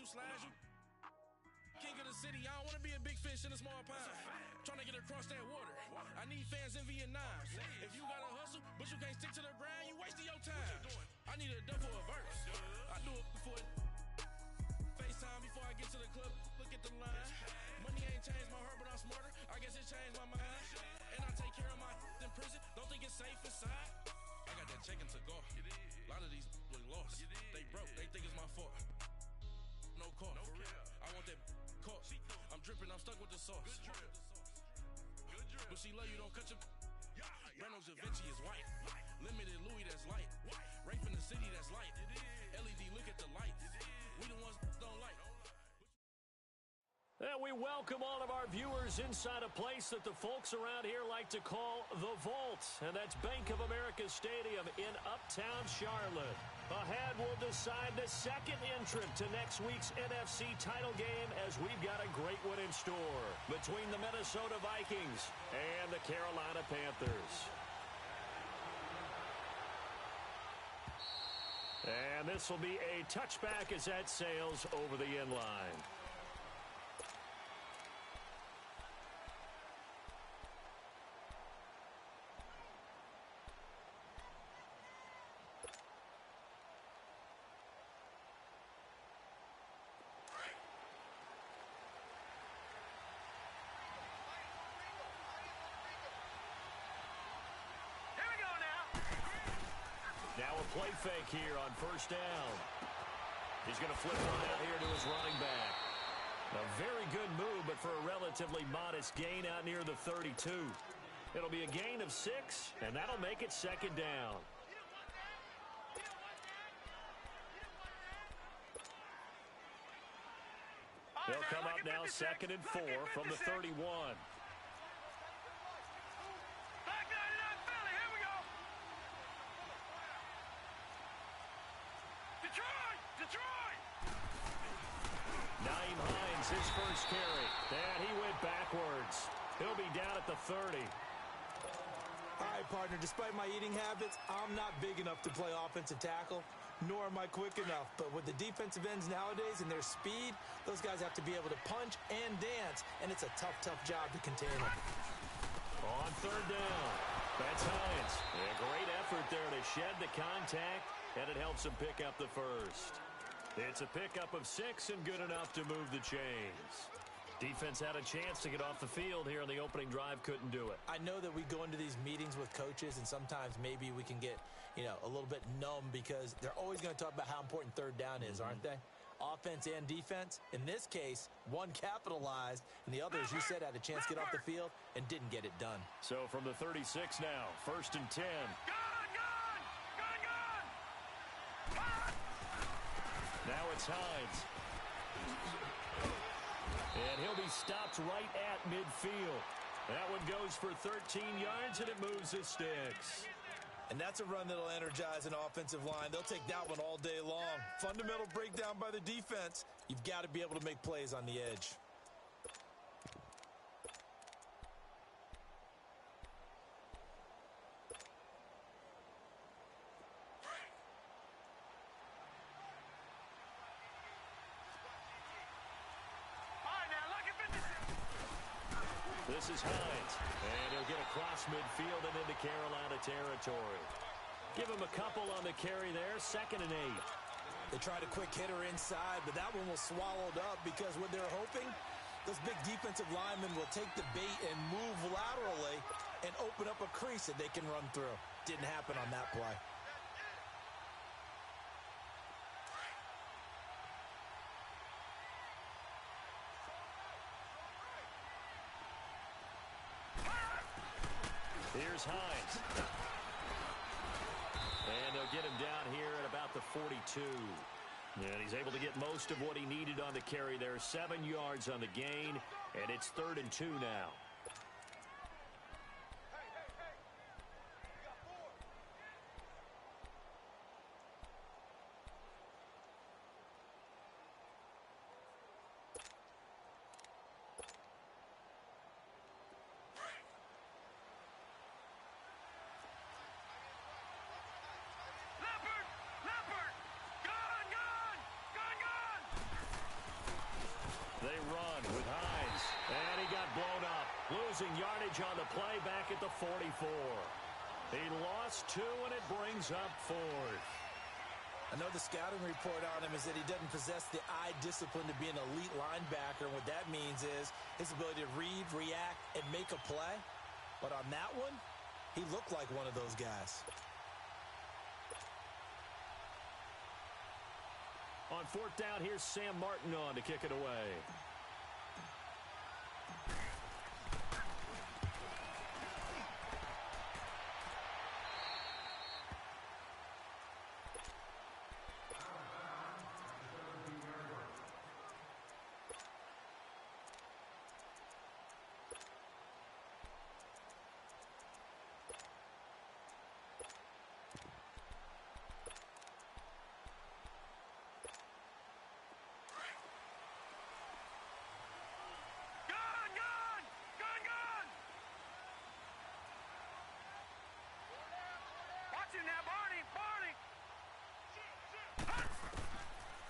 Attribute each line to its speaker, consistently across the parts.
Speaker 1: you slide you. King of the city, I don't want to be a big fish in a small pond. Trying to get across that water. I need fans in Vietnam. If you got to hustle, but you can't stick to the grind, you wasting your time. I need a double a verse. I do it before FaceTime before I get to the club. Look at the line. Money ain't changed my heart, but I'm smarter. I guess it changed my mind. And I take care of my in prison. Don't think it's safe inside. I got that check-in to go. A lot of these look lost. They broke. They think it's my fault. No call, for real. I want that caught. I'm dripping, I'm stuck with the sauce. Good drip. But she love you, don't cut your. Renault Da Vinci is white. Limited Louis, that's light. Rape in the city, that's light. LED, look at the lights. We the ones don't like.
Speaker 2: And we welcome all of our viewers inside a place that the folks around here like to call the Vault. And that's Bank of America Stadium in Uptown Charlotte. Ahead, we'll decide the second entrant to next week's NFC title game as we've got a great one in store between the Minnesota Vikings and the Carolina Panthers. And this will be a touchback as that sails over the end line. Now a play fake here on first down. He's going to flip one out here to his running back. A very good move, but for a relatively modest gain out near the 32. It'll be a gain of 6, and that'll make it second down. They'll come up now second and 4 from the 31. Nyheim Hines, his first carry. And he went backwards. He'll be down at the 30.
Speaker 3: All right, partner, despite my eating habits, I'm not big enough to play offensive tackle, nor am I quick enough. But with the defensive ends nowadays and their speed, those guys have to be able to punch and dance, and it's a tough, tough job to contain them.
Speaker 2: On third down, that's Hines. A great effort there to shed the contact, and it helps him pick up the first. It's a pickup of 6 and good enough to move the chains. Defense had a chance to get off the field here in the opening drive, couldn't do it.
Speaker 3: I know that we go into these meetings with coaches, and sometimes maybe we can get, a little bit numb because they're always going to talk about how important third down is, aren't they? Offense and defense. In this case, one capitalized, and the other, as you said, had a chance to get off the field and didn't get it done.
Speaker 2: So from the 36 now, first and 10. Now it's Hines. And he'll be stopped right at midfield. That one goes for 13 yards, and it moves his sticks.
Speaker 3: And that's a run that'll energize an offensive line. They'll take that one all day long. Fundamental breakdown by the defense. You've got to be able to make plays on the edge.
Speaker 2: This is Hines, and he'll get across midfield and into Carolina territory. Give him a couple on the carry there, 2nd and 8.
Speaker 3: They tried a quick hitter inside, but that one was swallowed up because what they're hoping, those big defensive linemen will take the bait and move laterally and open up a crease that they can run through. Didn't happen on that play.
Speaker 2: Here's Hines. And they'll get him down here at about the 42. And he's able to get most of what he needed on the carry there. 7 yards on the gain, and it's 3rd and 2 now. They run with Hines, and he got blown up, losing yardage on the play back at the 44. He lost 2, and it brings up 4th.
Speaker 3: I know the scouting report on him is that he doesn't possess the eye discipline to be an elite linebacker. What that means is his ability to read, react, and make a play. But on that one, he looked like one of those guys.
Speaker 2: On 4th down, here's Sam Martin on to kick it away.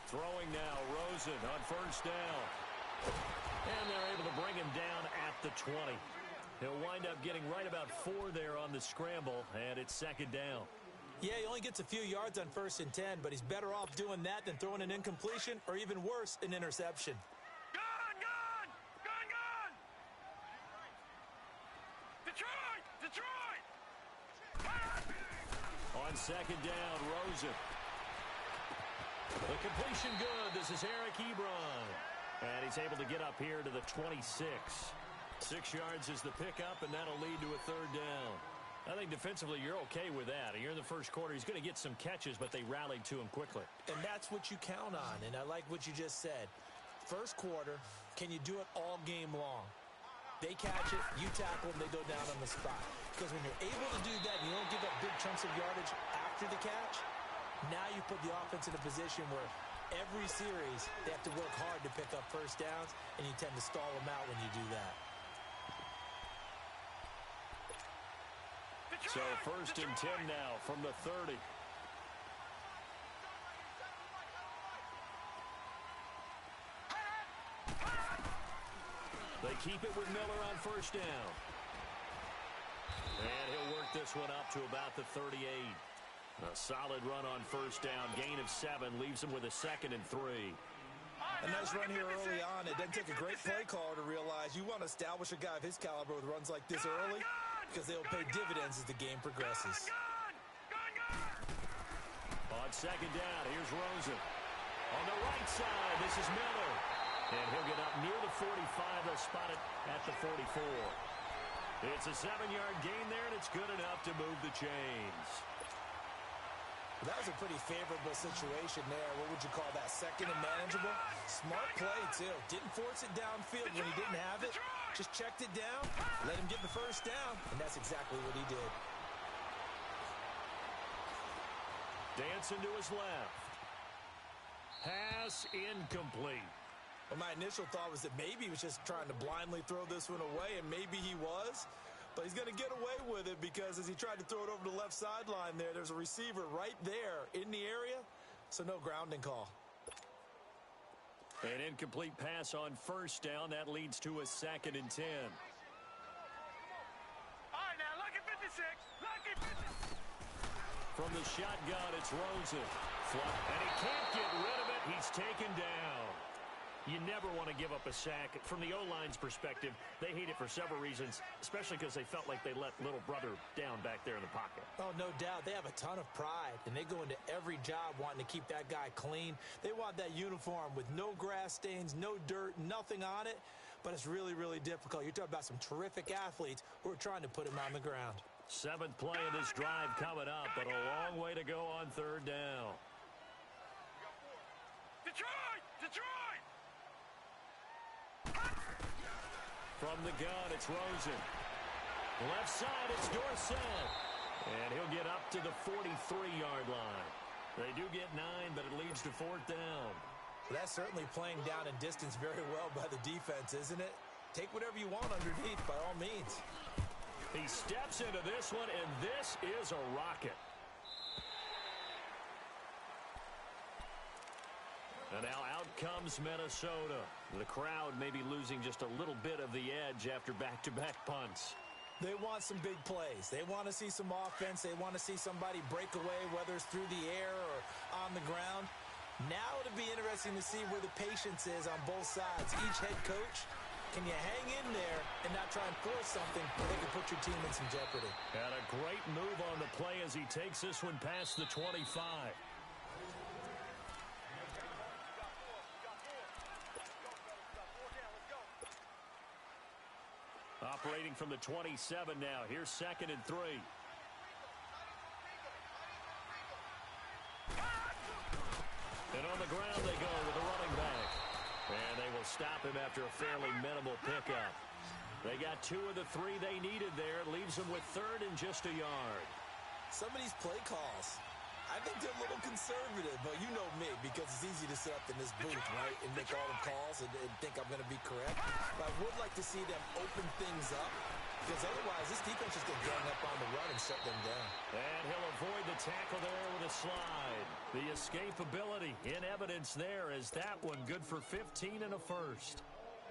Speaker 2: Throwing now, Rosen on 1st down. And they're able to bring him down at the 20. He'll wind up getting right about 4 there on the scramble, and it's 2nd down.
Speaker 3: Yeah, he only gets a few yards on 1st and 10, but he's better off doing that than throwing an incompletion or even worse, an interception.
Speaker 1: Gun! Detroit!
Speaker 2: On 2nd down, Rosen. The completion good. This is Eric Ebron. And he's able to get up here to the 26. 6 yards is the pickup, and that'll lead to a 3rd down. I think defensively you're okay with that. Here in the first quarter, he's going to get some catches, but they rallied to him quickly.
Speaker 3: And that's what you count on, and I like what you just said. First quarter, can you do it all game long? They catch it, you tackle them, they go down on the spot. Because when you're able to do that, you don't give up big chunks of yardage after the catch. Now you put the offense in a position where every series they have to work hard to pick up 1st downs, and you tend to stall them out when you do that.
Speaker 2: So 1st and 10 now from the 30. They keep it with Miller on 1st down. And he'll work this one up to about the 38. A solid run on 1st down. Gain of 7 leaves him with a 2nd and 3.
Speaker 3: A nice run here early on. It doesn't take a great play caller to realize you want to establish a guy of his caliber with runs like this early because they'll pay dividends as the game progresses.
Speaker 2: On 2nd down, here's Rosen. On the right side, this is Miller. And he'll get up near the 45. They'll spot it at the 44. It's a 7-yard gain there, and it's good enough to move the chains.
Speaker 3: That was a pretty favorable situation there. What would you call that? 2nd and manageable? Smart play, too. Didn't force it downfield when he didn't have it. Just checked it down, let him get the 1st down, and that's exactly what he did.
Speaker 2: Dancing to his left. Pass incomplete.
Speaker 3: Well, my initial thought was that maybe he was just trying to blindly throw this one away, and maybe he was. But he's going to get away with it because as he tried to throw it over the left sideline there's a receiver right there in the area, so no grounding call.
Speaker 2: An incomplete pass on 1st down. That leads to a 2nd and 10.
Speaker 1: All right, now, look at 56. Look at 56.
Speaker 2: From the shotgun, it's Rosen. And he can't get rid of it. He's taken down. You never want to give up a sack. From the O-line's perspective, they hate it for several reasons, especially because they felt like they let little brother down back there in the pocket.
Speaker 3: Oh, no doubt. They have a ton of pride, and they go into every job wanting to keep that guy clean. They want that uniform with no grass stains, no dirt, nothing on it, but it's really, really difficult. You're talking about some terrific athletes who are trying to put him on the ground.
Speaker 2: 7th play of this drive coming up, but a long way to go on 3rd down.
Speaker 1: Detroit!
Speaker 2: From the gun, it's Rosen. Left side, it's Dorsett. And he'll get up to the 43-yard line. They do get 9, but it leads to 4th down.
Speaker 3: Well, that's certainly playing down in distance very well by the defense, isn't it? Take whatever you want underneath, by all means.
Speaker 2: He steps into this one, and this is a rocket. And now out comes Minnesota. The crowd may be losing just a little bit of the edge after back-to-back punts.
Speaker 3: They want some big plays. They want to see some offense. They want to see somebody break away, whether it's through the air or on the ground. Now it'll be interesting to see where the patience is on both sides. Each head coach, can you hang in there and not try and force something that can put your team in some jeopardy?
Speaker 2: And a great move on the play as he takes this one past the 25. Operating from the 27 now. Here's 2nd and 3. And on the ground they go with the running back. And they will stop him after a fairly minimal pickup. They got 2 of the 3 they needed there. Leaves them with 3rd and just a yard.
Speaker 3: Some of these play calls, I think they're a little conservative, but you know me, because it's easy to sit up in this booth, right, and make all the calls and think I'm going to be correct. But I would like to see them open things up, because otherwise this defense is going to gang up on the run and shut them down.
Speaker 2: And he'll avoid the tackle there with a slide. The escapability in evidence there as that one good for 15 and a first.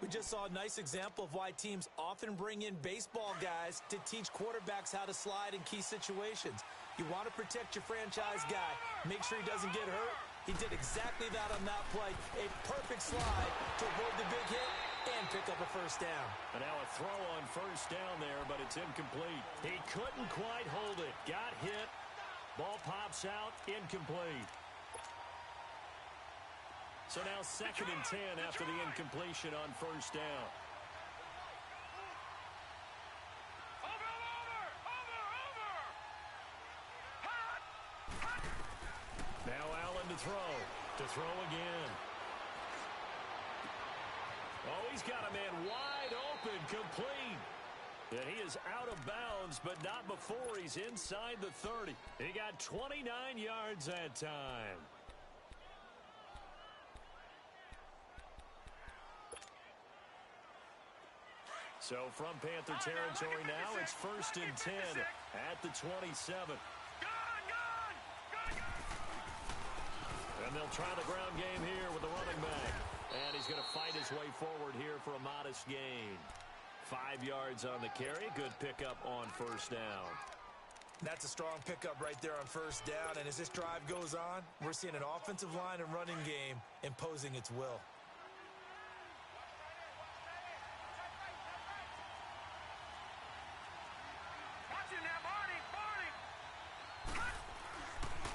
Speaker 3: We just saw a nice example of why teams often bring in baseball guys to teach quarterbacks how to slide in key situations. You want to protect your franchise guy. Make sure he doesn't get hurt. He did exactly that on that play. A perfect slide to avoid the big hit and pick up a first down.
Speaker 2: And now a throw on first down there, but it's incomplete. He couldn't quite hold it. Got hit. Ball pops out. Incomplete. So now 2nd and 10 after the incompletion on first down. Now Allen to throw again. Oh, he's got a man wide open, complete. And he is out of bounds, but not before he's inside the 30. He got 29 yards that time. So from Panther territory now, it's 1st and 10 at the 27. And they'll try the ground game here with the running back. And he's going to fight his way forward here for a modest gain. 5 yards on the carry. Good pickup on first down.
Speaker 3: That's a strong pickup right there on first down. And as this drive goes on, we're seeing an offensive line and running game imposing its will.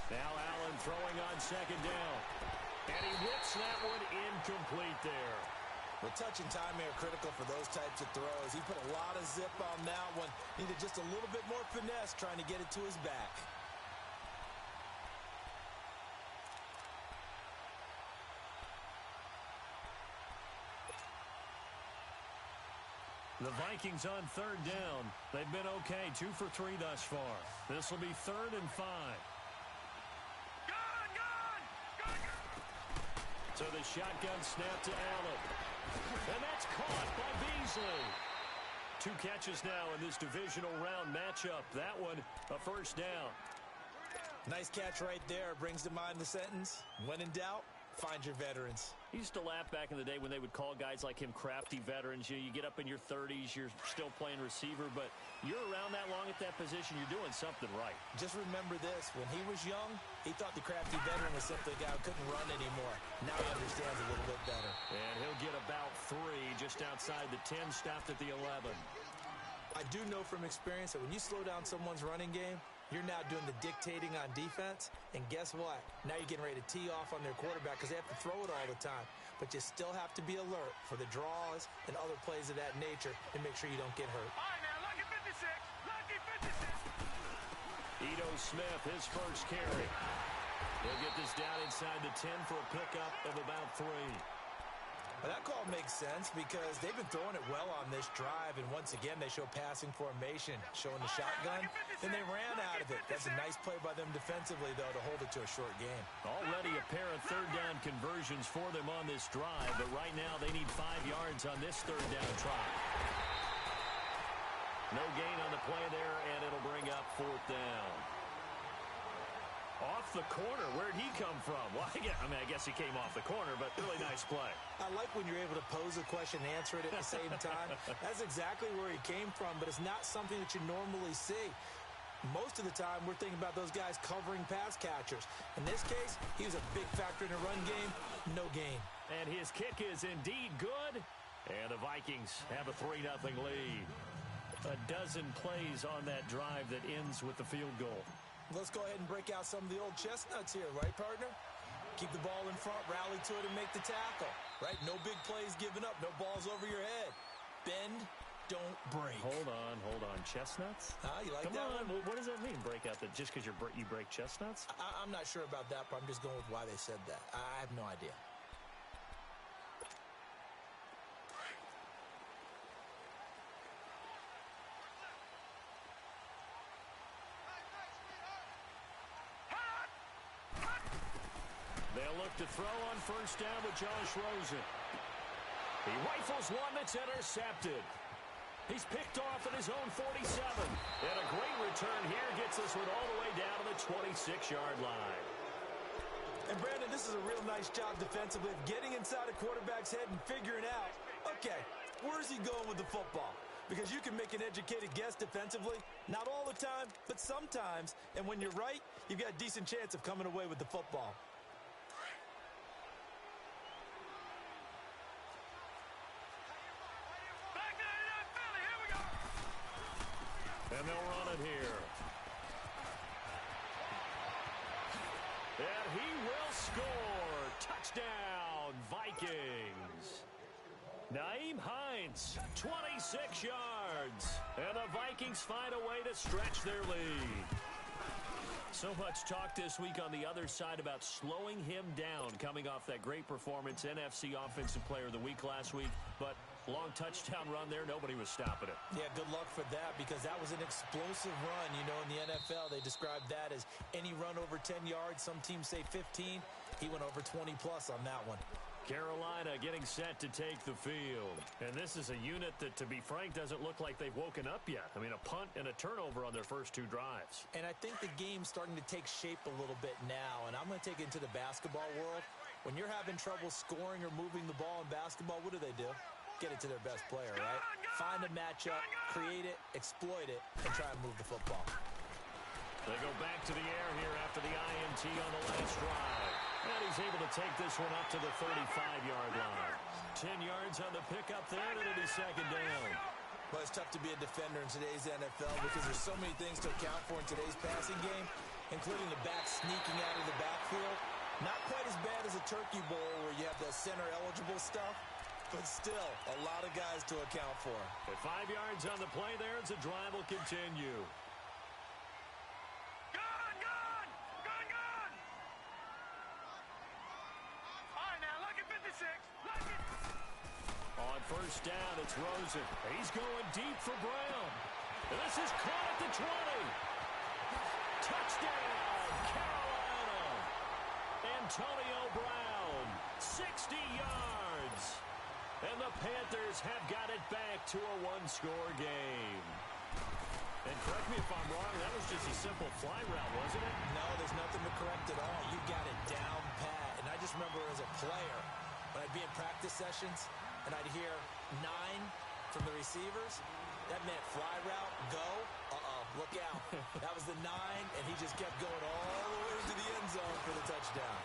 Speaker 2: Now Allen throwing on 2nd down. And he whips that one incomplete there.
Speaker 3: The touch and time are critical for those types of throws. He put a lot of zip on that one. Needed just a little bit more finesse trying to get it to his back.
Speaker 2: The Vikings on 3rd down. They've been okay, 2 for 3 thus far. This will be 3rd and 5. So the shotgun snap to Allen. And that's caught by Beasley. 2 catches now in this divisional round matchup. That one, a first down.
Speaker 3: Nice catch right there. Brings to mind the sentence, when in doubt, find your veterans.
Speaker 2: I used to laugh back in the day when they would call guys like him crafty veterans. You get up in your 30s, you're still playing receiver, but you're around that long at that position, you're doing something right.
Speaker 3: Just remember this. When he was young, he thought the crafty veteran was simply a guy who couldn't run anymore. Now he understands a little bit better.
Speaker 2: And he'll get about 3 just outside the 10, stopped at the 11.
Speaker 3: I do know from experience that when you slow down someone's running game, you're now doing the dictating on defense, and guess what? Now you're getting ready to tee off on their quarterback because they have to throw it all the time. But you still have to be alert for the draws and other plays of that nature and make sure you don't get hurt.
Speaker 4: All right, now, lucky 56. Lucky 56.
Speaker 2: Ito Smith, his first carry. He'll get this down inside the 10 for a pickup of about 3.
Speaker 3: Well, that call makes sense because they've been throwing it well on this drive, and once again, they show passing formation, showing the shotgun, and they ran out of it. That's a nice play by them defensively, though, to hold it to a short game.
Speaker 2: Already a pair of 3rd down conversions for them on this drive, but right now they need 5 yards on this 3rd down try. No gain on the play there, and it'll bring up 4th down. Off the corner. Where'd he come from? Well, I guess he came off the corner, but really nice play.
Speaker 3: I like when you're able to pose a question and answer it at the same time. That's exactly where he came from, but it's not something that you normally see. Most of the time, we're thinking about those guys covering pass catchers. In this case, he was a big factor in the run game. No gain.
Speaker 2: And his kick is indeed good. And the Vikings have a 3-0 lead. A dozen plays on that drive that ends with the field goal.
Speaker 3: Let's go ahead and break out some of the old chestnuts here, right, partner? Keep the ball in front, rally to it, and make the tackle, right? No big plays given up, no balls over your head. Bend, don't break.
Speaker 2: Hold on. Chestnuts?
Speaker 3: You like
Speaker 2: Come
Speaker 3: that
Speaker 2: on.
Speaker 3: one?
Speaker 2: What does that mean, break out? That just because you break chestnuts?
Speaker 3: I'm not sure about that, but I'm just going with why they said that. I have no idea.
Speaker 2: They'll look to throw on first down with Josh Rosen. He rifles one that's intercepted. He's picked off at his own 47. And a great return here gets this one all the way down to the 26-yard line.
Speaker 3: And, Brandon, this is a real nice job defensively of getting inside a quarterback's head and figuring out, okay, where's he going with the football? Because you can make an educated guess defensively. Not all the time, but sometimes. And when you're right, you've got a decent chance of coming away with the football.
Speaker 2: And they'll run it here. And he will score. Touchdown, Vikings. Nyheim Hines, 26 yards. And the Vikings find a way to stretch their lead. So much talk this week on the other side about slowing him down coming off that great performance, NFC Offensive Player of the Week last week. But long touchdown run there, nobody was stopping it.
Speaker 3: Yeah, good luck for that because that was an explosive run. You know, in the NFL, they describe that as any run over 10 yards. Some teams say 15. He went over 20-plus on that one.
Speaker 2: Carolina getting set to take the field. And this is a unit that, to be frank, doesn't look like they've woken up yet. I mean, a punt and a turnover on their first two drives.
Speaker 3: And I think the game's starting to take shape a little bit now. And I'm going to take it into the basketball world. When you're having trouble scoring or moving the ball in basketball, what do? Get it to their best player, right? Find a matchup, create it, exploit it, and try and move the football.
Speaker 2: They go back to the air here after the INT on the last drive. And he's able to take this one up to the 35-yard line. 10 yards on the pickup there, and it'll be second down.
Speaker 3: Well, it's tough to be a defender in today's NFL because there's so many things to account for in today's passing game, including the back sneaking out of the backfield. Not quite as bad as a turkey bowl where you have the center-eligible stuff, but still a lot of guys to account for.
Speaker 2: At 5 yards on the play there as the drive will continue. On first down, it's Rosen. He's going deep for Brown. And this is caught at the 20. Touchdown, Carolina. Antonio Brown, 60 yards. And the Panthers have got it back to a one-score game. And correct me if I'm wrong, that was just a simple fly route, wasn't it?
Speaker 3: No, there's nothing to correct at all. You got it down pat. And I just remember as a player, when I'd be in practice sessions and I'd hear 9 from the receivers, that meant fly route, go, look out. That was the 9, and he just kept going all the way to the end zone for the touchdown.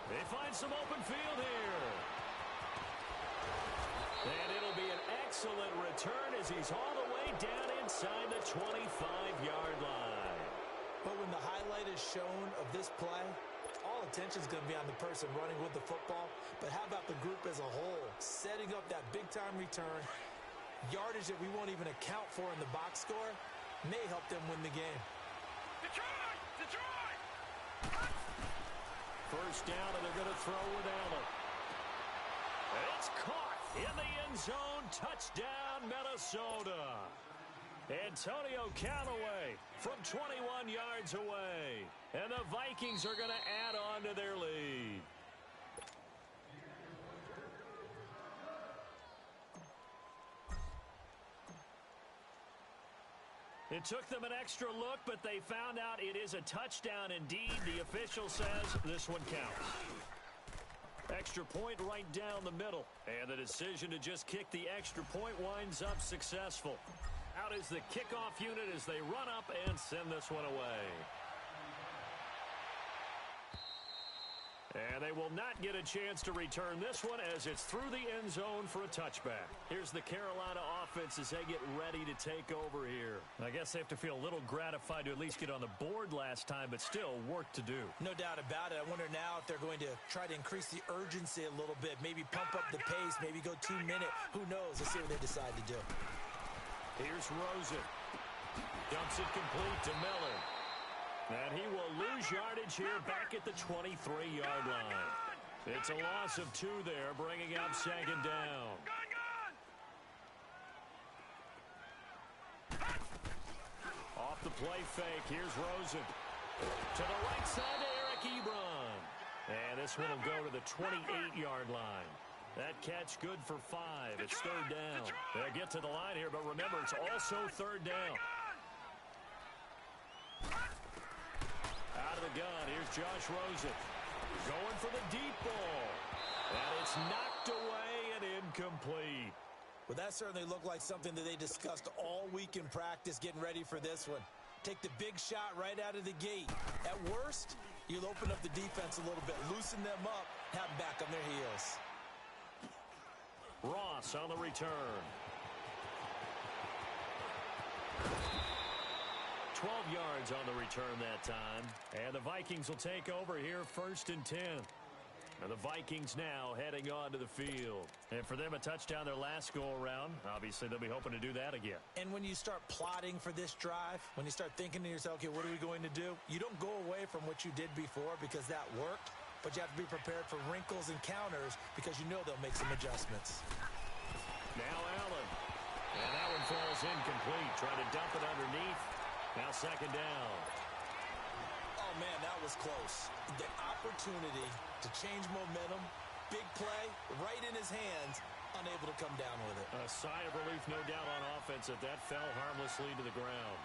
Speaker 2: They find some open field here. And it'll be an excellent return as he's all the way down inside the 25-yard line.
Speaker 3: But when the highlight is shown of this play, all attention is going to be on the person running with the football. But how about the group as a whole? Setting up that big-time return, yardage that we won't even account for in the box score, may help them win the game.
Speaker 4: Detroit!
Speaker 2: First down, and they're going to throw with Allen. And it's caught in the end zone. Touchdown, Minnesota. Antonio Callaway from 21 yards away. And the Vikings are going to add on to their lead. It took them an extra look, but they found out it is a touchdown indeed. The official says this one counts. Extra point right down the middle. And the decision to just kick the extra point winds up successful. Out is the kickoff unit as they run up and send this one away. And they will not get a chance to return this one as it's through the end zone for a touchback. Here's the Carolina offense as they get ready to take over here. I guess they have to feel a little gratified to at least get on the board last time, but still work to do.
Speaker 3: No doubt about it. I wonder now if they're going to try to increase the urgency a little bit, maybe pump up the pace, maybe go 2 minute. Who knows? Let's see what they decide to do.
Speaker 2: Here's Rosen. Dumps it complete to Miller. And he will lose yardage here back at the 23-yard line. It's a loss of 2 there, bringing up second down. Off the play fake, here's Rosen. To the right side to Eric Ebron. And this one will go to the 28-yard line. That catch good for 5. It's third down. They'll get to the line here, but remember, it's also third down. Out of the gun, here's Josh Rosen. Going for the deep ball. And it's knocked away and incomplete.
Speaker 3: Well, that certainly looked like something that they discussed all week in practice getting ready for this one. Take the big shot right out of the gate. At worst, you'll open up the defense a little bit, loosen them up, have them back on their heels.
Speaker 2: Ross on the return. 12 yards on the return that time. And the Vikings will take over here 1st and 10. And the Vikings now heading onto the field. And for them, a touchdown their last go-around. Obviously, they'll be hoping to do that again.
Speaker 3: And when you start plotting for this drive, when you start thinking to yourself, okay, what are we going to do? You don't go away from what you did before because that worked. But you have to be prepared for wrinkles and counters because you know they'll make some adjustments.
Speaker 2: Now Allen. And that one falls incomplete. Trying to dump it underneath. Now second down.
Speaker 3: Oh, man, that was close. The opportunity to change momentum, big play, right in his hands, unable to come down with it.
Speaker 2: A sigh of relief, no doubt, on offense that fell harmlessly to the ground.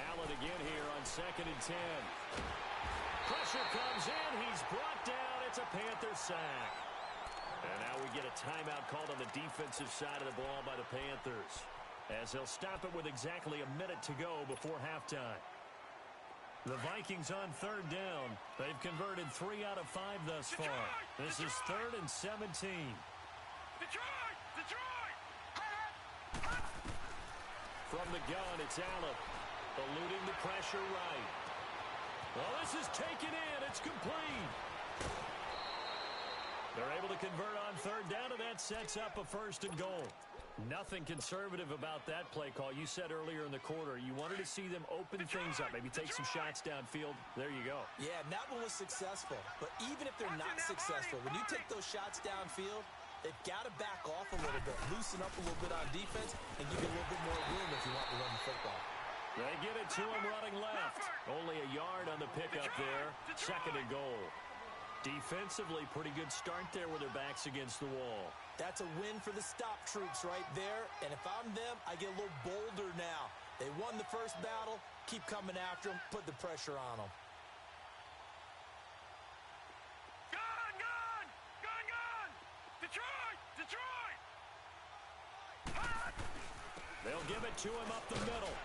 Speaker 2: Allen again here on 2nd and 10. Pressure comes in. He's brought down. It's a Panther sack. And now we get a timeout called on the defensive side of the ball by the Panthers, as they'll stop it with exactly a minute to go before halftime. The Vikings on 3rd down. They've converted 3 out of 5 thus far. This is 3rd and 17. From the gun, it's Allen. Eluding the pressure right. Well, this is taken in. It's complete. They're able to convert on 3rd down, and that sets up a 1st and goal. Nothing conservative about that play call. You said earlier in the quarter you wanted to see them open things up, maybe take some shots downfield. There you go.
Speaker 3: Yeah, and that one was successful. But even if they're not successful, when you take those shots downfield, they've got to back off a little bit, loosen up a little bit on defense, and give you a little bit more room if you want to run the football.
Speaker 2: They get it to him running left. Only a yard on the pickup there. 2nd and goal. Defensively, pretty good start there with their backs against the wall.
Speaker 3: That's a win for the stop troops right there. And if I'm them, I get a little bolder now. They won the first battle. Keep coming after them. Put the pressure on them.
Speaker 4: Gun! Detroit!
Speaker 2: They'll give it to him up the middle.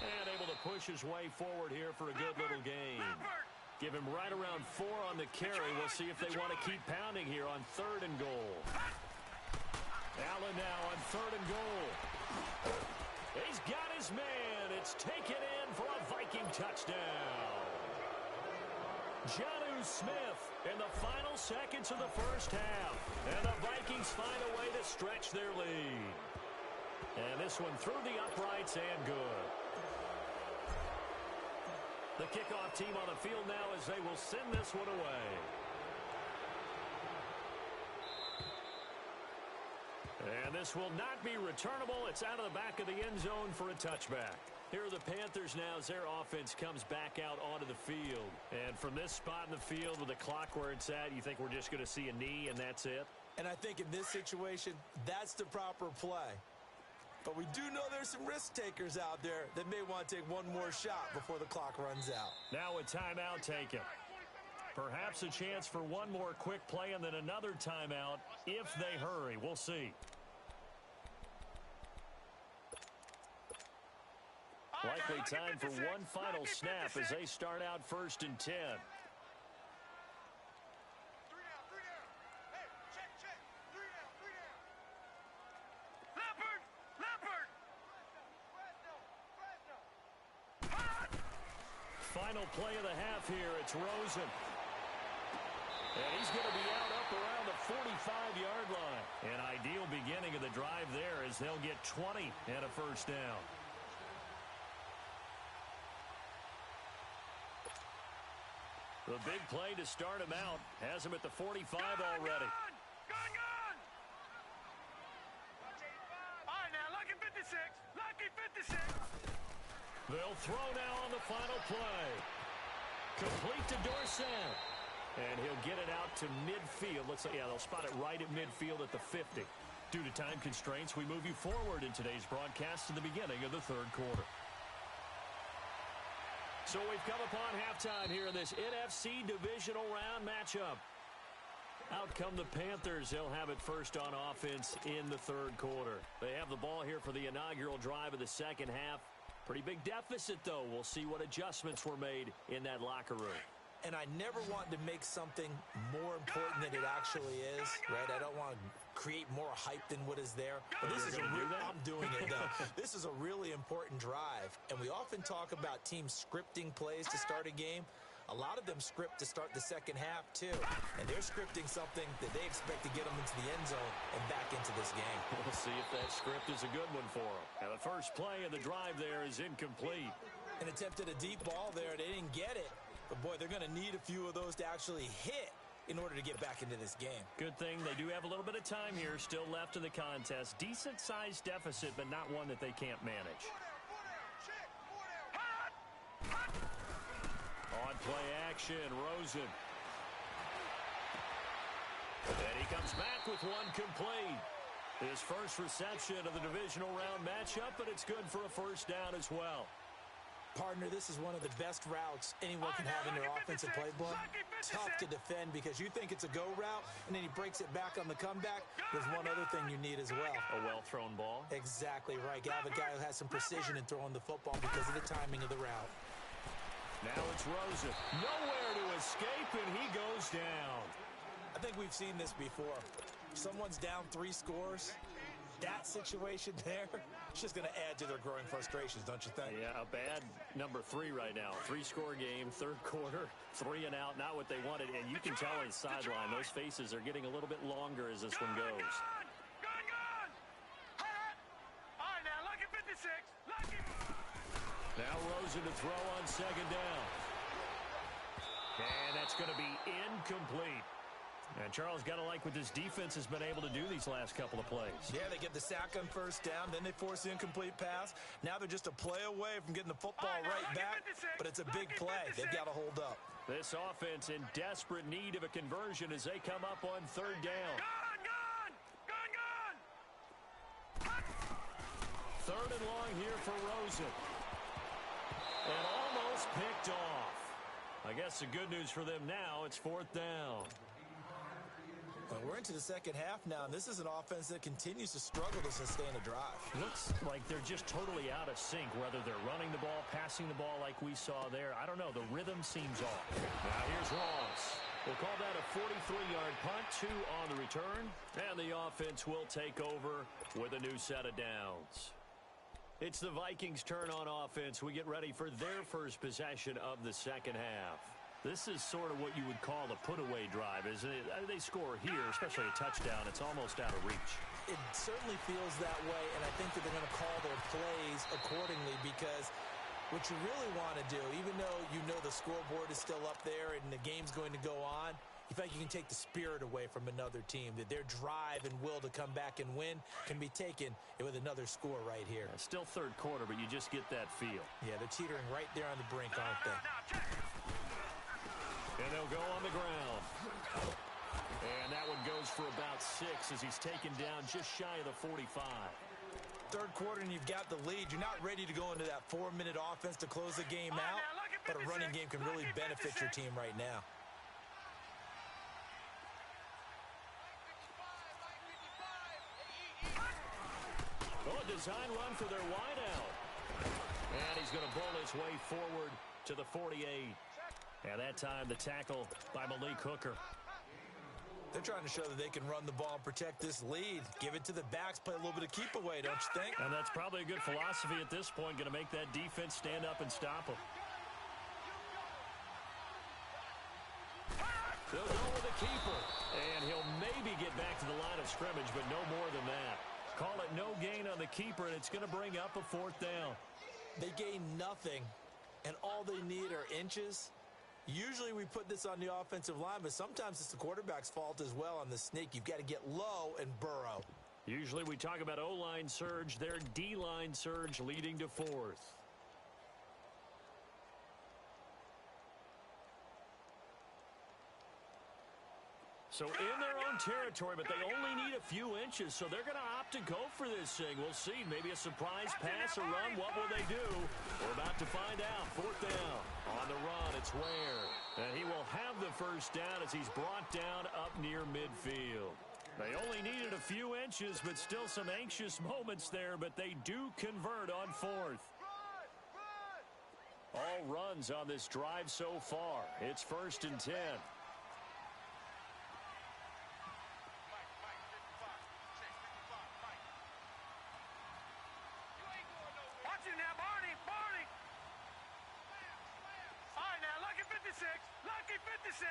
Speaker 2: And able to push his way forward here for a good little game. Give him right around 4 on the carry. We'll see if they want to keep pounding here on 3rd and goal. Allen now on 3rd and goal. He's got his man. It's taken in for a Viking touchdown. Jonnu Smith in the final seconds of the first half. And the Vikings find a way to stretch their lead. And this one through the uprights and good. The kickoff team on the field now as they will send this one away. And this will not be returnable. It's out of the back of the end zone for a touchback. Here are the Panthers now as their offense comes back out onto the field. And from this spot in the field with the clock where it's at, you think we're just going to see a knee and that's it?
Speaker 3: And I think in this situation, that's the proper play. But we do know there's some risk takers out there that may want to take one more shot before the clock runs out.
Speaker 2: Now a timeout taken. Perhaps a chance for one more quick play and then another timeout if they hurry. We'll see. Likely time for one final snap as they start out 1st and 10. Final play of the half here. It's Rosen. And he's going to be out up around the 45-yard line. An ideal beginning of the drive there as they'll get 20 and a first down. The big play to start him out has him at the 45 already.
Speaker 4: Gone! All right, now, lucky 56. Lucky 56.
Speaker 2: They'll throw now on the final play. Complete to Dorsett. And he'll get it out to midfield. Looks like, yeah, they'll spot it right at midfield at the 50. Due to time constraints, we move you forward in today's broadcast to the beginning of the 3rd quarter. So we've come upon halftime here in this NFC divisional round matchup. Out come the Panthers. They'll have it first on offense in the 3rd quarter. They have the ball here for the inaugural drive of the second half. Pretty big deficit, though. We'll see what adjustments were made in that locker room.
Speaker 3: And I never want to make something more important than it actually is, right? I don't want to create more hype than what is there. But this is I'm doing it, though. This is a really important drive. And we often talk about teams scripting plays to start a game. A lot of them script to start the second half, too. And they're scripting something that they expect to get them into the end zone and back into this game.
Speaker 2: We'll see if that script is a good one for them. Now, the first play of the drive there is incomplete.
Speaker 3: And attempted a deep ball there. They didn't get it. But, boy, they're going to need a few of those to actually hit in order to get back into this game. Good thing they do have a little bit of time here still left in the contest. Decent-sized deficit, but not one that they can't manage. On play action, Rosen. And he comes back with one complete. His first reception of the divisional round matchup, but it's good for a first down as well. Partner, this is one of the best routes anyone can have in their offensive playbook. Tough to defend because you think it's a go route, and then he breaks it back on the comeback. There's one other thing you need as well. A well-thrown ball? Exactly right. You have a guy who has some precision in throwing the football because of the timing of the route. Now it's Rosen. Nowhere to escape, and he goes down. I think we've seen this before. Someone's down 3 scores. That situation there, it's just going to add to their growing frustrations, don't you think? Yeah, a bad number 3 right now. 3-score game, 3rd quarter, 3 and out, not what they wanted. And you can tell on the sideline, those faces are getting a little bit longer as this one goes.
Speaker 4: Gone! All right, now, lucky 56. Lucky.
Speaker 2: Now Rosen to throw on 2nd down. And that's going to be incomplete. And Charles, got to like what this defense has been able to do these last couple of plays. Yeah, they get the sack on 1st down, then they force the incomplete pass. Now they're just a play away from getting the football right back, but it's a big play. They've got to hold up. This offense in desperate need of a conversion as they come up on 3rd down.
Speaker 4: Gone!
Speaker 2: 3rd and long here for Rosen. And almost picked off. I guess the good news for them now, it's 4th down.
Speaker 3: Well, we're into the second half now, and this is an offense that continues to struggle to sustain a drive.
Speaker 2: Looks like they're just totally out of sync, whether they're running the ball, passing the ball like we saw there. I don't know. The rhythm seems off. Now here's Ross. We'll call that a 43-yard punt, 2 on the return, and the offense will take over with a new set of downs. It's the Vikings' turn on offense. We get ready for their first possession of the second half. This is sort of what you would call a put-away drive, isn't it? They score here, especially a touchdown. It's almost out of reach.
Speaker 3: It certainly feels that way, and I think that they're going to call their plays accordingly because what you really want to do, even though you know the scoreboard is still up there and the game's going to go on, you feel like you can take the spirit away from another team, that their drive and will to come back and win can be taken with another score right here.
Speaker 2: Still 3rd quarter, but you just get that feel.
Speaker 3: Yeah, they're teetering right there on the brink, aren't they?
Speaker 2: And they'll go on the ground. And that one goes for about 6 as he's taken down just shy of the 45.
Speaker 3: third quarter and you've got the lead. You're not ready to go into that 4-minute offense to close the game out, but a running game can really benefit your team right now.
Speaker 2: Oh, a design run for their wideout. And he's going to bull his way forward to the 48. And that time the tackle by Malik Hooker.
Speaker 3: They're trying to show that they can run the ball and protect this lead. Give it to the backs, play a little bit of keep away, don't you think?
Speaker 2: And that's probably a good philosophy at this point, going to make that defense stand up and stop them. They'll go with the keeper, and he'll maybe get back to the line of scrimmage, but no more than that. Call it no gain on the keeper, and it's going to bring up a 4th down.
Speaker 3: They gain nothing, and all they need are inches. Usually we put this on the offensive line, but sometimes it's the quarterback's fault as well on the sneak. You've got to get low and burrow.
Speaker 2: Usually we talk about O-line surge, their D-line surge leading to 4th. So in their own territory, but they only need a few inches, so they're going to opt to go for this thing. We'll see. Maybe a surprise pass or run. What will they do? We're about to find out. 4th down. On the run, it's Ware. And he will have the first down as he's brought down up near midfield. They only needed a few inches, but still some anxious moments there, but they do convert on 4th. All runs on this drive so far. It's 1st and 10.
Speaker 4: Lucky 56.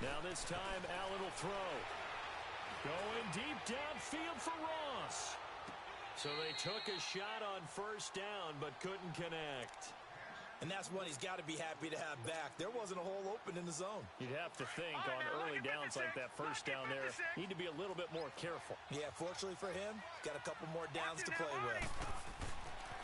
Speaker 2: Now this time, Allen will throw. Going deep downfield for Ross. So they took a shot on 1st down, but couldn't connect.
Speaker 3: And that's one he's got to be happy to have back. There wasn't a hole open in the zone.
Speaker 2: You'd have to think on early downs like that 1st down there, need to be a little bit more careful.
Speaker 3: Yeah, fortunately for him, got a couple more downs to play with.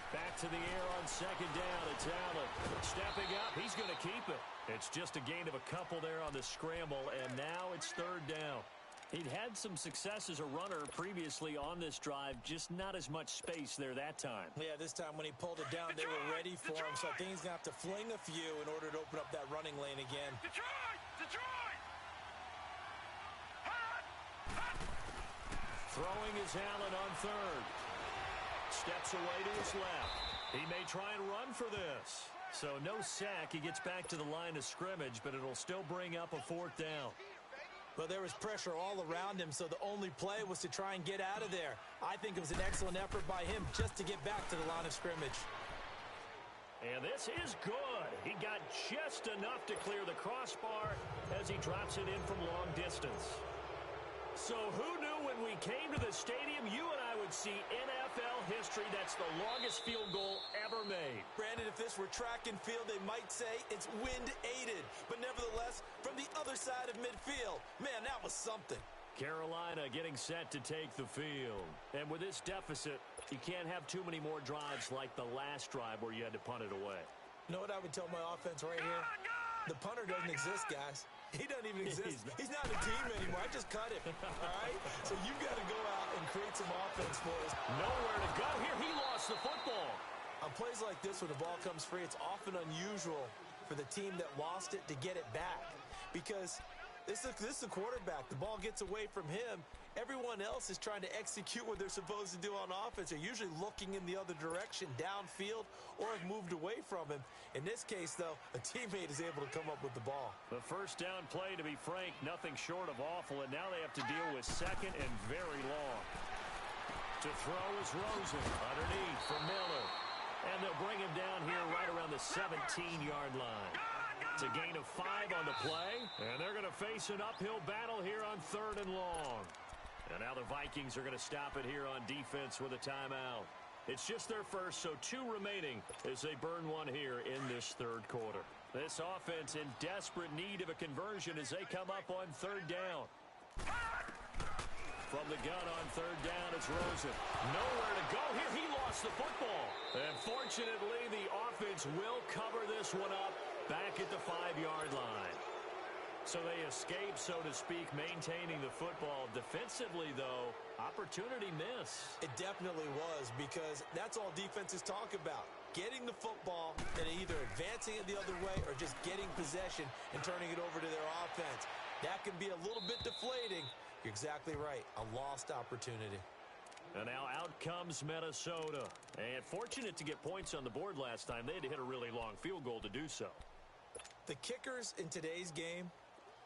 Speaker 2: Back to the air on 2nd down. It's Allen. Stepping up. He's going to keep it. It's just a gain of a couple there on the scramble, and now it's 3rd down. He'd had some success as a runner previously on this drive, just not as much space there that time.
Speaker 3: Yeah, this time when he pulled it down, they were ready for him, so I think he's going to have to fling a few in order to open up that running lane again.
Speaker 4: Detroit!
Speaker 2: Throwing is Allen on 3rd. Steps away to his left. He may try and run for this. So no sack. He gets back to the line of scrimmage, but it'll still bring up a 4th down.
Speaker 3: Well, there was pressure all around him, so the only play was to try and get out of there. I think it was an excellent effort by him just to get back to the line of scrimmage.
Speaker 2: And this is good. He got just enough to clear the crossbar as he drops it in from long distance. So who knew when we came to the stadium, you and I would see NFL history. That's the longest field goal ever made.
Speaker 3: Brandon, if this were track and field, they might say it's wind-aided. But nevertheless, from the other side of midfield, man, that was something.
Speaker 2: Carolina getting set to take the field. And with this deficit, you can't have too many more drives like the last drive where you had to punt it away.
Speaker 3: You know what I would tell my offense right here? The punter doesn't exist, guys. He doesn't even exist. He's not a team anymore. I just cut him. All right? So you've got to go out and create some offense for us.
Speaker 2: Nowhere to go here. He lost the football.
Speaker 3: On plays like this, when the ball comes free, it's often unusual for the team that lost it to get it back. Because this is the quarterback. The ball gets away from him. Everyone else is trying to execute what they're supposed to do on offense. They're usually looking in the other direction, downfield, or have moved away from him. In this case, though, a teammate is able to come up with the ball.
Speaker 2: The 1st down play, to be frank, nothing short of awful, and now they have to deal with 2nd and very long. To throw is Rosen. Underneath for Miller. And they'll bring him down here right around the 17-yard line. It's a gain of 5 on the play, and they're going to face an uphill battle here on 3rd and long. And now the Vikings are going to stop it here on defense with a timeout. It's just their first, so 2 remaining as they burn one here in this 3rd quarter. This offense in desperate need of a conversion as they come up on 3rd down. From the gun on 3rd down, it's Rosen. Nowhere to go here. He lost the football. And fortunately, the offense will cover this one up back at the 5-yard line. So they escape, so to speak, maintaining the football. Defensively, though, opportunity miss.
Speaker 3: It definitely was, because that's all defenses talk about. Getting the football and either advancing it the other way or just getting possession and turning it over to their offense. That can be a little bit deflating. You're exactly right. A lost opportunity.
Speaker 2: And now out comes Minnesota. And fortunate to get points on the board last time. They had to hit a really long field goal to do so.
Speaker 3: The kickers in today's game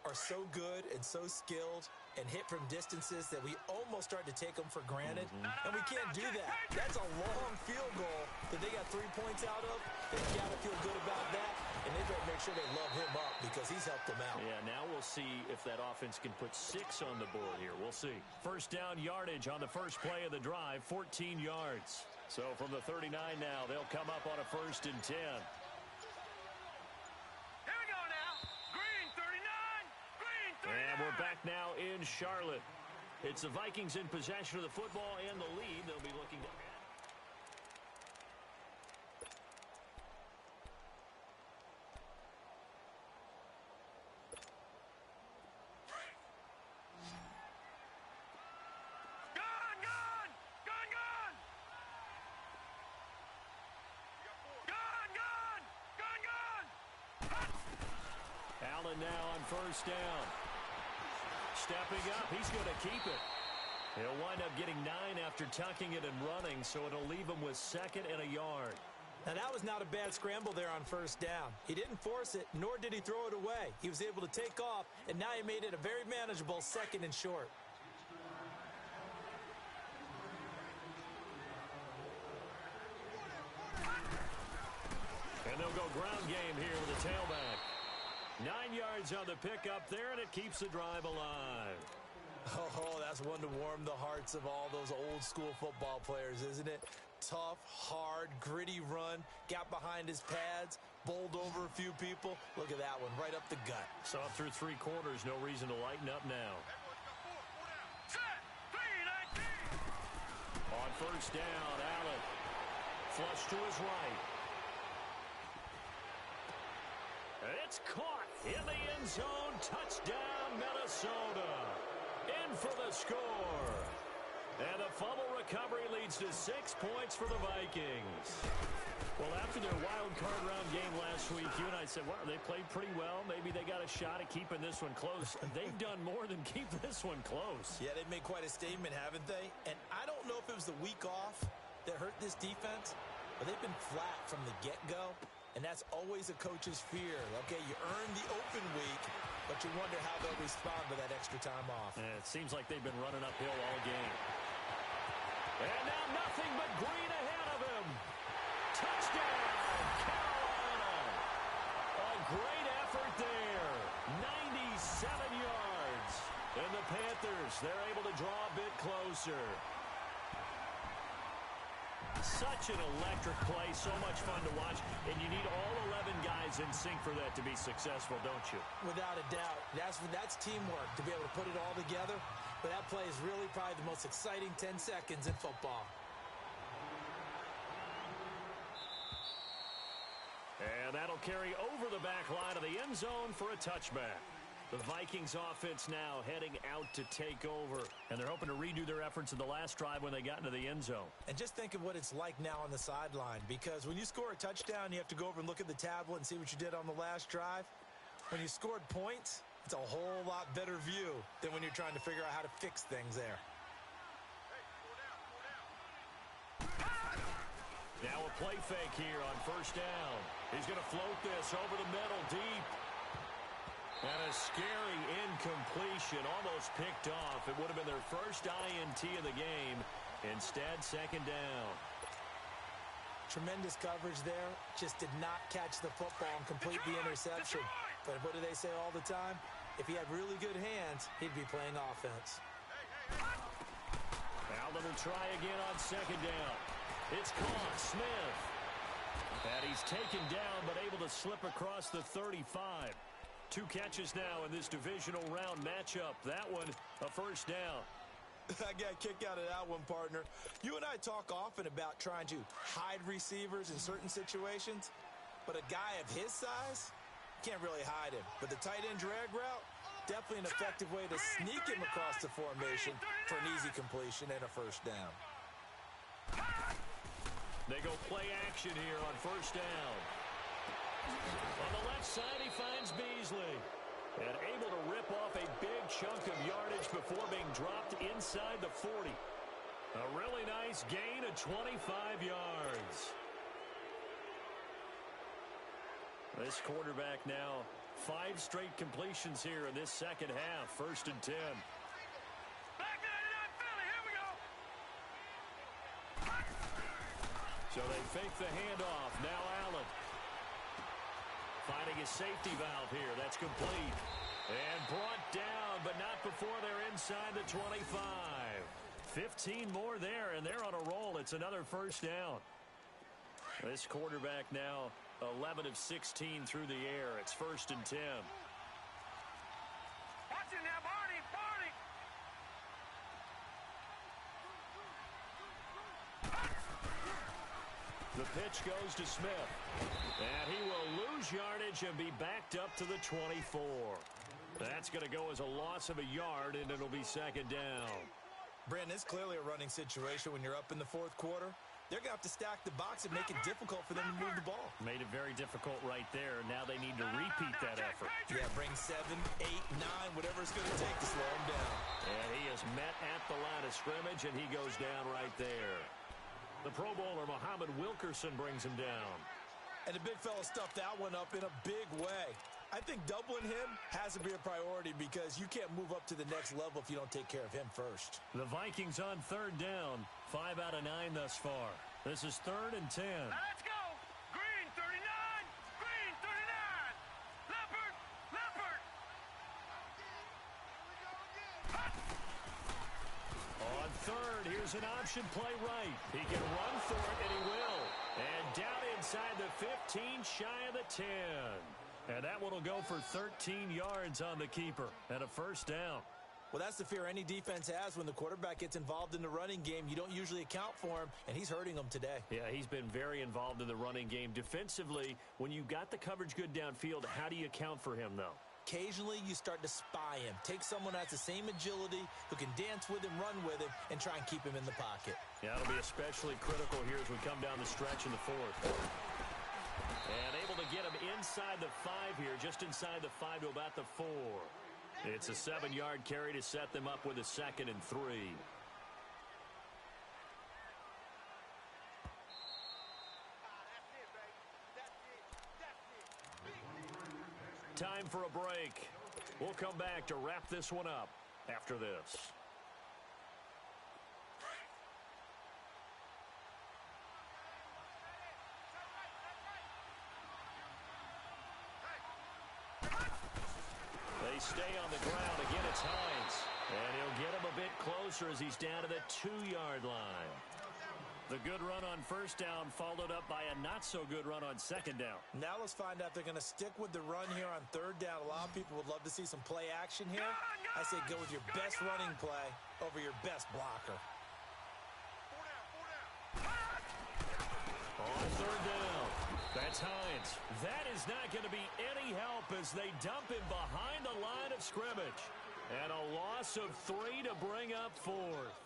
Speaker 3: are so good and so skilled and hit from distances that we almost start to take them for granted. And we can't do that. That's a long field goal that they got 3 points out of. They've got to feel good about that. And they better make sure they love him up because he's helped them out.
Speaker 2: Yeah, now we'll see if that offense can put 6 on the board here. We'll see. First down yardage on the first play of the drive, 14 yards. So from the 39 now, they'll come up on a 1st and 10. And we're back now in Charlotte. It's the Vikings in possession of the football and the lead. They'll be looking to add. Allen now on first down. Stepping up, he's going to keep it. He'll wind up getting 9 after tucking it and running, so it'll leave him with 2nd and a yard.
Speaker 3: Now, that was not a bad scramble there on first down. He didn't force it, nor did he throw it away. He was able to take off, and now he made it a very manageable 2nd and short.
Speaker 2: And they'll go ground game here with a tailback. 9 yards on the pickup there, and it keeps the drive alive.
Speaker 3: Oh, that's one to warm the hearts of all those old-school football players, isn't it? Tough, hard, gritty run, got behind his pads, bowled over a few people. Look at that one, right up the gut.
Speaker 2: So through 3 quarters, no reason to lighten up now. On first down, Allen. Flush to his right. It's caught in the end zone. Touchdown, Minnesota. In for the score. And the fumble recovery leads to 6 points for the Vikings. Well, after their wild card round game last week, you and I said, well, they played pretty well. Maybe they got a shot at keeping this one close. They've done more than keep this one close.
Speaker 3: Yeah, they've made quite a statement, haven't they? And I don't know if it was the week off that hurt this defense, but they've been flat from the get-go. And that's always a coach's fear. Okay, you earn the open week, but you wonder how they'll respond to that extra time off.
Speaker 2: And it seems like they've been running uphill all game. And now nothing but green ahead of him. Touchdown, Carolina. A great effort there. 97 yards. And the Panthers, they're able to draw a bit closer. Such an electric play, so much fun to watch, and you need all 11 guys in sync for that to be successful, don't you?
Speaker 3: Without a doubt. That's teamwork to be able to put it all together, but that play is really probably the most exciting 10 seconds in football.
Speaker 2: And that'll carry over the back line of the end zone for a touchback. The Vikings offense now heading out to take over, and they're hoping to redo their efforts in the last drive when they got into the end zone.
Speaker 3: And just think of what it's like now on the sideline, because when you score a touchdown, you have to go over and look at the tablet and see what you did on the last drive. When you scored points, it's a whole lot better view than when you're trying to figure out how to fix things there.
Speaker 2: Now a play fake here on first down. He's going to float this over the middle deep. And a scary incompletion, almost picked off. It would have been their first INT of the game. Instead, 2nd down.
Speaker 3: Tremendous coverage there. Just did not catch the football and complete the interception. But what do they say all the time? If he had really good hands, he'd be playing offense.
Speaker 2: Allen will try again on 2nd down. It's caught, Smith. And he's taken down, but able to slip across the 35. 2 catches now in this divisional round matchup. That one, a first down.
Speaker 3: I got a kick out of that one, partner. You and I talk often about trying to hide receivers in certain situations, but a guy of his size, Can't really hide him. But the tight end drag route, definitely an effective way to sneak him across the formation for an easy completion and a first down.
Speaker 2: They go play action here on first down. On the left side, he finds Beasley. And able to rip off a big chunk of yardage before being dropped inside the 40. A really nice gain of 25 yards. This quarterback now 5 straight completions here in this second half. First and 10.
Speaker 4: Back 99 Philly, here we go.
Speaker 2: So they fake the handoff. Now Allen. Finding his safety valve here. That's complete. And brought down, but not before they're inside the 25. 15 more there, and they're on a roll. It's another first down. This quarterback now 11 of 16 through the air. It's first and 10.
Speaker 4: Watch it now, Barney, Barney.
Speaker 2: The pitch goes to Smith. And he will lose yardage and be backed up to the 24. That's going to go as a loss of a yard, and it'll be second down.
Speaker 3: Brandon, it's clearly a running situation when you're up in the fourth quarter. They're going to have to stack the box and make it difficult for them to move the ball.
Speaker 2: Made it very difficult right there. Now they need to repeat that effort.
Speaker 3: Yeah, bring 7, 8, 9, whatever it's going to take to slow him down.
Speaker 2: And he is met at the line of scrimmage, and he goes down right there. The Pro Bowler, Muhammad Wilkerson, brings him down.
Speaker 3: And the big fella stuffed that one up in a big way. I think doubling him has to be a priority because you can't move up to the next level if you don't take care of him first.
Speaker 2: The Vikings on third down. 5 out of 9 thus far. This is third and 10.
Speaker 4: Now let's go. Green 39. Green 39. Leopard. Leopard.
Speaker 2: On third, here's an option play right. He can run for it, and he will. And down inside the 15, shy of the 10. And that one will go for 13 yards on the keeper and a first down.
Speaker 3: Well, that's the fear any defense has when the quarterback gets involved in the running game. You don't usually account for him, and he's hurting them today.
Speaker 2: Yeah, he's been very involved in the running game. Defensively, when you got the coverage good downfield, how do you account for him, though?
Speaker 3: Occasionally, you start to spy him. Take someone that has the same agility, who can dance with him, run with him, and try and keep him in the pocket.
Speaker 2: Yeah, it'll be especially critical here as we come down the stretch in the fourth. And able to get him inside the 5 here, just inside the 5 to about the 4. It's a 7-yard carry to set them up with a 2nd and 3. Time for a break. We'll come back to wrap this one up after this. They stay on the ground. Again, it's Hines. And he'll get him a bit closer as he's down to the 2-yard line. The good run on first down followed up by a not-so-good run on second down.
Speaker 3: Now let's find out if they're going to stick with the run here on third down. A lot of people would love to see some play action here. I say go with your best running play over your best blocker.
Speaker 2: On third down, that's Hines. That is not going to be any help as they dump him behind the line of scrimmage. And a loss of 3 to bring up fourth.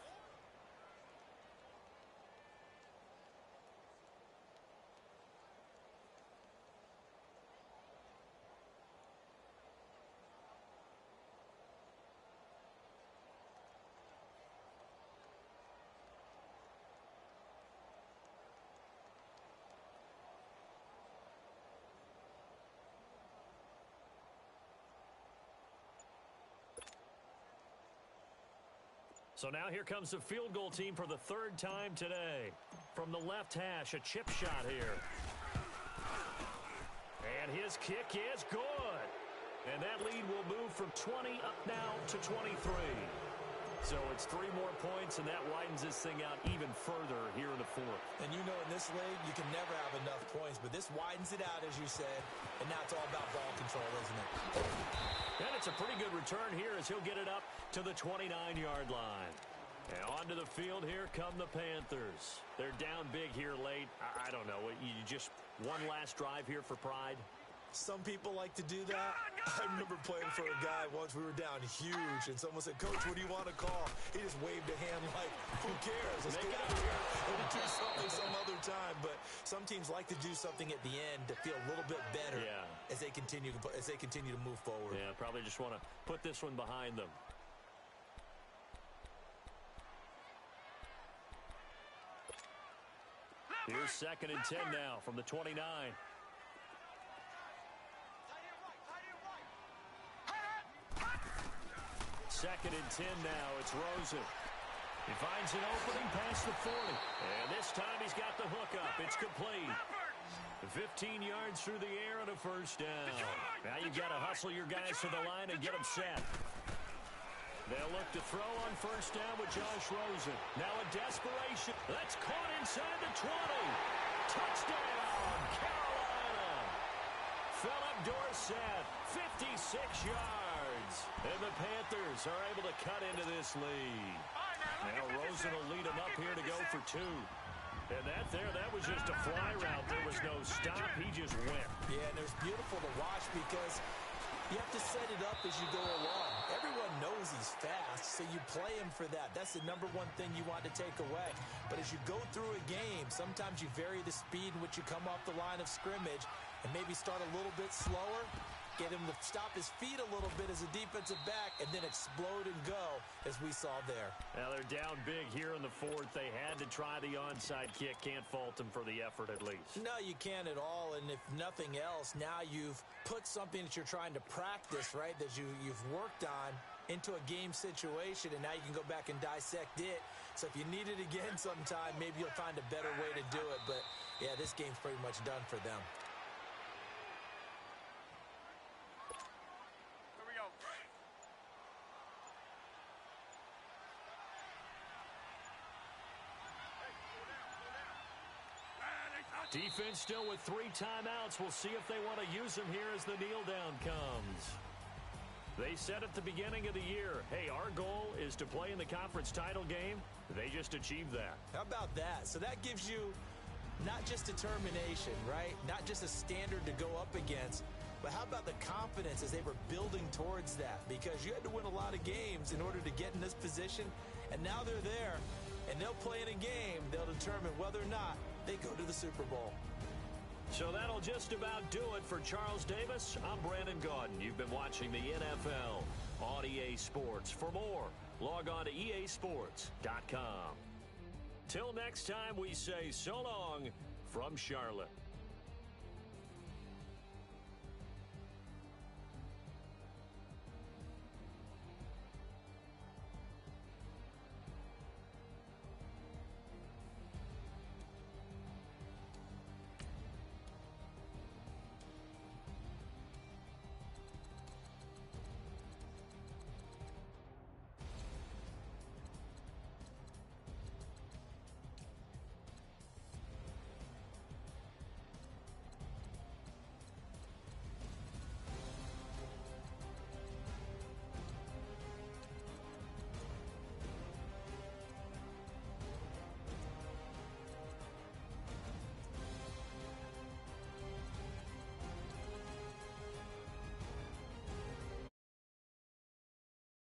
Speaker 2: So now here comes the field goal team for the 3rd time today. From the left hash, a chip shot here. And his kick is good. And that lead will move from 20 up now to 23. So it's 3 more points, and that widens this thing out even further here in the 4th.
Speaker 3: And you know in this league, you can never have enough points, but this widens it out, as you said. And now it's all about ball control, isn't it?
Speaker 2: And it's a pretty good return here as he'll get it up to the 29-yard line. And onto the field, here come the Panthers. They're down big here late. I don't know. You just one last drive here for pride?
Speaker 3: Some people like to do that. I remember playing for a guy once. We were down huge, and someone said, "Coach, what do you want to call?" He just waved a hand like, "Who cares? Let's get out of here and do something some other time." But some teams like to do something at the end to feel a little bit better as they continue to move forward.
Speaker 2: Yeah, probably just want to put this one behind them. Here's 2nd and 10 now from the 29. Second and 10 now. It's Rosen. He finds an opening past the 40. And this time he's got the hook up. It's complete. 15 yards through the air and a first down. Now you've got to hustle your guys to the line and get them set. They'll look to throw on first down with Josh Rosen. Now a desperation. That's caught inside the 20. Touchdown, Carolina. Philip Dorsett, 56 yards. And the Panthers are able to cut into this lead. Now Rosen will lead them up here to go for 2. And that was just a fly route. There was no stop. He just went.
Speaker 3: Yeah, and it was beautiful to watch because you have to set it up as you go along. Everyone knows he's fast, so you play him for that. That's the number one thing you want to take away. But as you go through a game, sometimes you vary the speed in which you come off the line of scrimmage and maybe start a little bit slower, get him to stop his feet a little bit as a defensive back, and then explode and go, as we saw there.
Speaker 2: Now they're down big here in the 4th. They had to try the onside kick. Can't fault them for the effort at least.
Speaker 3: No, you can't at all, and if nothing else, now you've put something that you're trying to practice, right, that you've worked on into a game situation, and now you can go back and dissect it. So if you need it again sometime, maybe you'll find a better way to do it. But, yeah, this game's pretty much done for them.
Speaker 2: Defense still with 3 timeouts. We'll see if they want to use them here as the kneel down comes. They said at the beginning of the year, hey, our goal is to play in the conference title game. They just achieved that.
Speaker 3: How about that? So that gives you not just determination, right? Not just a standard to go up against, but how about the confidence as they were building towards that? Because you had to win a lot of games in order to get in this position, and now they're there, and they'll play in a game. They'll determine whether or not they go to the Super Bowl.
Speaker 2: So that'll just about do it for Charles Davis. I'm Brandon Gaudin. You've been watching the NFL on EA Sports. For more, log on to easports.com. Till next time, we say so long from Charlotte.